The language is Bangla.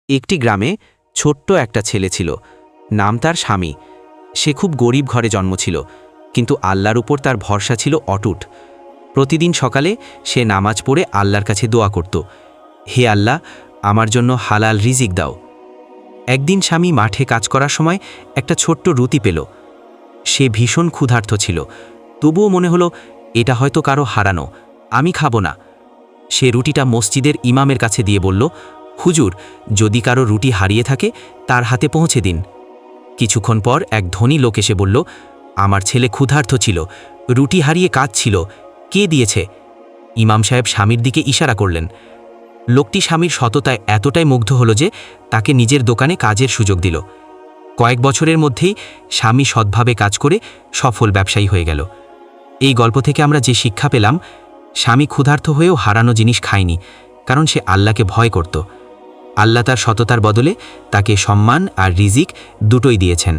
একটি গ্রামে ছোট্ট একটা ছেলে ছিল, নাম তার স্বামী। সে খুব গরিব ঘরে জন্ম ছিল, কিন্তু আল্লাহর উপর তার ভরসা ছিল অটুট। প্রতিদিন সকালে সে নামাজ পড়ে আল্লাহর কাছে দোয়া করত, হে আল্লাহ, আমার জন্য হালাল রিজিক দাও। একদিন স্বামী মাঠে কাজ করার সময় একটা ছোট্ট রুটি পেল। সে ভীষণ ক্ষুধার্ত ছিল, তবুও মনে হলো এটা হয়তো কারো হারানো, আমি খাবো না। সে রুটিটা মসজিদের ইমামের কাছে দিয়ে বলল, হুজুর, যদি কারো রুটি হারিয়ে থাকে তার হাতে পৌঁছে দিন। কিছুক্ষণ পর এক ধনী লোক এসে বলল, আমার ছেলে ক্ষুধার্ত ছিল, রুটি হারিয়ে কাঁদছিল, কে দিয়েছে? ইমাম সাহেব স্বামীর দিকে ইশারা করলেন। লোকটি স্বামীর সততায় এতটাই মুগ্ধ হল যে তাকে নিজের দোকানে কাজের সুযোগ দিল। কয়েক বছরের মধ্যেই স্বামী সৎভাবে কাজ করে সফল ব্যবসায়ী হয়ে গেল। এই গল্প থেকে আমরা যে শিক্ষা পেলাম, স্বামী ক্ষুধার্ত হয়েও হারানো জিনিস খায়নি, কারণ সে আল্লাহকে ভয় করত। আল্লাহ তার সততার বদলে তাকে সম্মান আর রিজিক দুটোই দিয়েছেন।